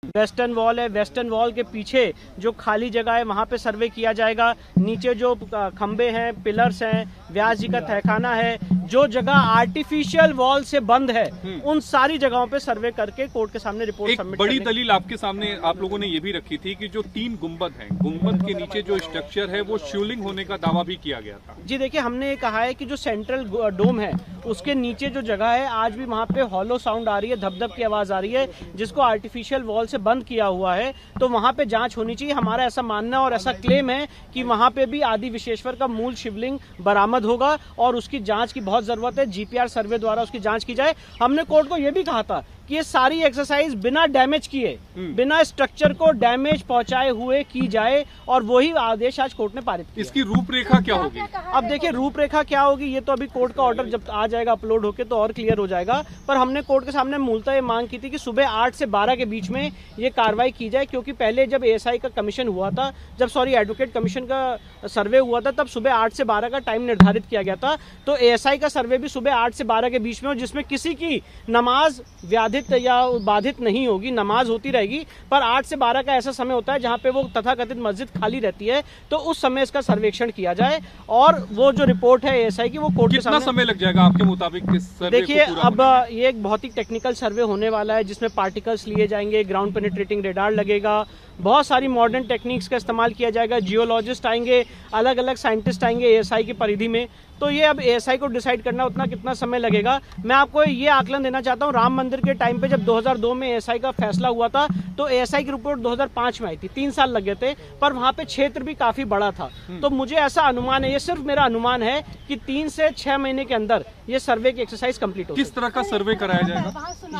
Western wall है, western wall के पीछे जो खाली जगह है वहाँ पे सर्वे किया जाएगा। नीचे जो खंबे हैं, पिलर्स हैं, व्यास जी का तहखाना है, जो जगह आर्टिफिशियल वॉल से बंद है उन सारी जगहों पे सर्वे करके कोर्ट के सामने रिपोर्ट सबमिट। बड़ी दलील आपके सामने आप लोगों ने ये भी रखी थी कि जो 3 गुंबद हैं, गुंबद के नीचे जो स्ट्रक्चर है वो शिवलिंग होने का दावा भी किया गया था। जी देखिए, हमने ये कहा है कि जो सेंट्रल डोम है उसके नीचे जो जगह है आज भी वहाँ पे हॉलो साउंड आ रही है, धप-धप की आवाज आ रही है, जिसको आर्टिफिशियल वॉल से बंद किया हुआ है। तो वहाँ पे जांच होनी चाहिए। हमारा ऐसा मानना और ऐसा क्लेम है कि वहाँ पे भी आदि विश्वेश्वर का मूल शिवलिंग बरामद होगा और उसकी जांच की बहुत जरूरत है। जीपीआर सर्वे द्वारा उसकी जांच की जाए। हमने कोर्ट को यह भी कहा था कि ये सारी एक्सरसाइज बिना डैमेज किए, बिना स्ट्रक्चर को डैमेज पहुंचाए हुए की जाए और वही आदेश आज कोर्ट ने पारित किया। इसकी रूपरेखा क्या होगी? अब देखिए रूपरेखा क्या होगी, ये तो अभी कोर्ट का ऑर्डर जब आ जाएगा अपलोड होके तो और क्लियर हो जाएगा। पर हमने कोर्ट के सामने मूलतः ये मांग की थी कि सुबह 8 से 12 के बीच में ये कार्रवाई की जाए, क्योंकि पहले जब एएसआई का कमीशन हुआ था, एडवोकेट कमीशन का सर्वे हुआ था, तब सुबह 8 से 12 का टाइम निर्धारित किया गया था। तो एएसआई का सर्वे भी सुबह 8 से 12 के बीच में हो, जिसमें किसी की नमाज व्याधित या बाधित नहीं होगी, नमाज होती रहेगी। पर 8 से 12 का ऐसा समय होता है जहां पे वो तथाकथित मस्जिद खाली रहती है, तो उस समय इसका सर्वेक्षण किया जाए और वो जो रिपोर्ट है एएसआई की वो कोर्ट के सामने। कितना समय लग जाएगा आपके मुताबिक इस सर्वे को देखिए, पूरा अब ये एक बहुत ही टेक्निकल सर्वे होने वाला है जिसमें पार्टिकल्स लिए जाएंगे, ग्राउंड पेनिट्रेटिंग रेडार लगेगा, बहुत सारी मॉडर्न टेक्निक्स का इस्तेमाल किया जाएगा, जियोलॉजिस्ट आएंगे, अलग अलग साइंटिस्ट आएंगे एएसआई की परिधि में। तो ये अब एएसआई को डिसाइड करना उतना कितना समय लगेगा। मैं आपको ये आकलन देना चाहता हूँ, राम मंदिर के टाइम पे जब 2002 में एएसआई का फैसला हुआ था तो एएसआई की रिपोर्ट 2005 में आई थी, 3 साल लगे थे, पर वहाँ पे क्षेत्र भी काफी बड़ा था। तो मुझे ऐसा अनुमान है, ये सिर्फ मेरा अनुमान है कि 3 से 6 महीने के अंदर ये सर्वे की एक्सरसाइज कंप्लीट हो। किस तरह का सर्वे कराया जाएगा?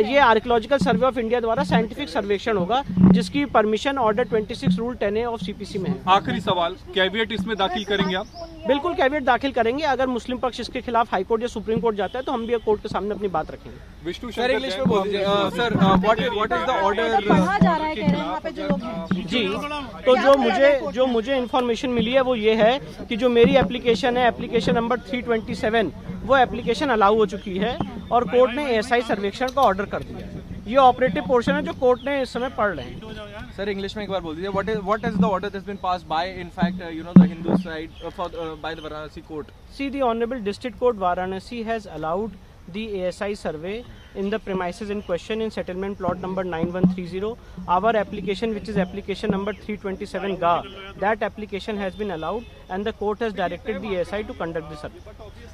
ये आर्कियोलॉजिकल सर्वे ऑफ इंडिया द्वारा साइंटिफिक सर्वेक्षण होगा, जिसकी permission order 26 rule 10A of CPC में है। आखिरी सवाल, कैविएट इसमें दाखिल करेंगे आप? बिल्कुल कैविएट दाखिल करेंगे। अगर मुस्लिम पक्ष इसके खिलाफ हाईकोर्ट या सुप्रीम कोर्ट जाता है तो हम भी कोर्ट के सामने अपनी बात रखेंगे। विष्णु सर, इंग्लिश में बोल दीजिए। Sir, what is the order? जी, तो जो मुझे इन्फॉर्मेशन मिली है वो ये है कि जो मेरी एप्लीकेशन है, एप्लीकेशन नंबर 327, वो एप्लीकेशन अलाउ हो चुकी है और कोर्ट ने एएसआई सर्वेक्षण का ऑर्डर कर दिया है। ये ऑपरेटिव पोर्शन है जो कोर्ट ने इस समय पढ़ रहे हैं। सर, इंग्लिश में एक बार बोल दीजिए। What is the order that's been passed by in fact the Hindu side by the Varanasi court? See, the Honorable District Court Varanasi has allowed the ASI survey in the premises in question in settlement plot number 9130. Our application, which is application number 327 GA, that application has been allowed and the court has directed the ASI to conduct the survey.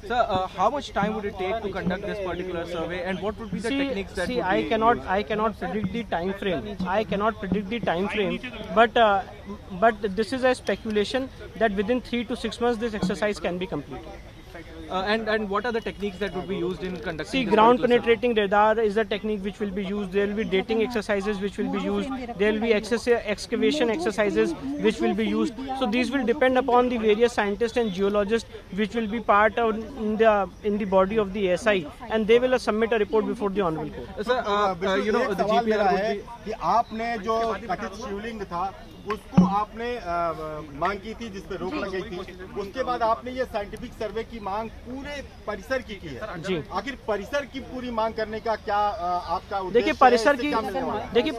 Sir, how much time would it take to conduct this particular survey and what would be the techniques that would be used? I cannot predict the time frame. I cannot predict the time frame, but this is a speculation that within 3 to 6 months this exercise can be completed. And what are the techniques that would be used in conducting? See, ground penetrating radar is the technique which will be used. There will be dating exercises which will be used. There will be excavation exercises which will be used. So these will depend upon the various scientists and geologists which will be part of in the body of the ASI, and they will submit a report before the honorable court. Sir, the GPR would be कि आपने जो कथित शिवलिंग था उसको आपने मांग की थी, जिस पर रोक लग गई थी। उसके बाद आपने ये साइंटिफिक सर्वे की मांग पूरे परिसर की है। जी, आखिर परिसर की पूरी मांग करने का क्या आपका उद्देश्य? देखिए,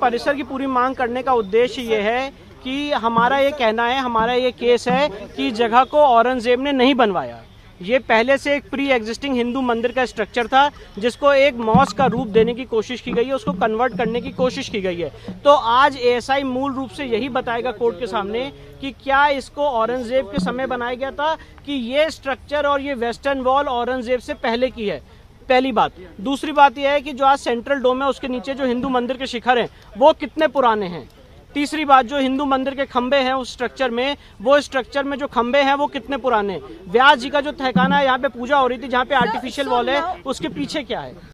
परिसर की पूरी मांग करने का उद्देश्य ये है कि हमारा ये कहना है, हमारा ये केस है कि जगह को औरंगजेब ने नहीं बनवाया। ये पहले से एक प्री एग्जिस्टिंग हिंदू मंदिर का स्ट्रक्चर था जिसको एक मॉस्क का रूप देने की कोशिश की गई है, उसको कन्वर्ट करने की कोशिश की गई है। तो आज एएसआई मूल रूप से यही बताएगा कोर्ट के सामने कि क्या इसको औरंगजेब के समय बनाया गया था कि ये स्ट्रक्चर और ये वेस्टर्न वॉल औरंगजेब से पहले की है। पहली बात। दूसरी बात यह है कि जो आज सेंट्रल डोम है उसके नीचे जो हिंदू मंदिर के शिखर हैं वो कितने पुराने हैं। तीसरी बात, जो हिंदू मंदिर के खंबे हैं उस स्ट्रक्चर में, वो स्ट्रक्चर में जो खंबे हैं वो कितने पुराने। व्यास जी का जो तहखाना है, यहाँ पे पूजा हो रही थी, जहाँ पे आर्टिफिशियल वॉल है, उसके पीछे क्या है।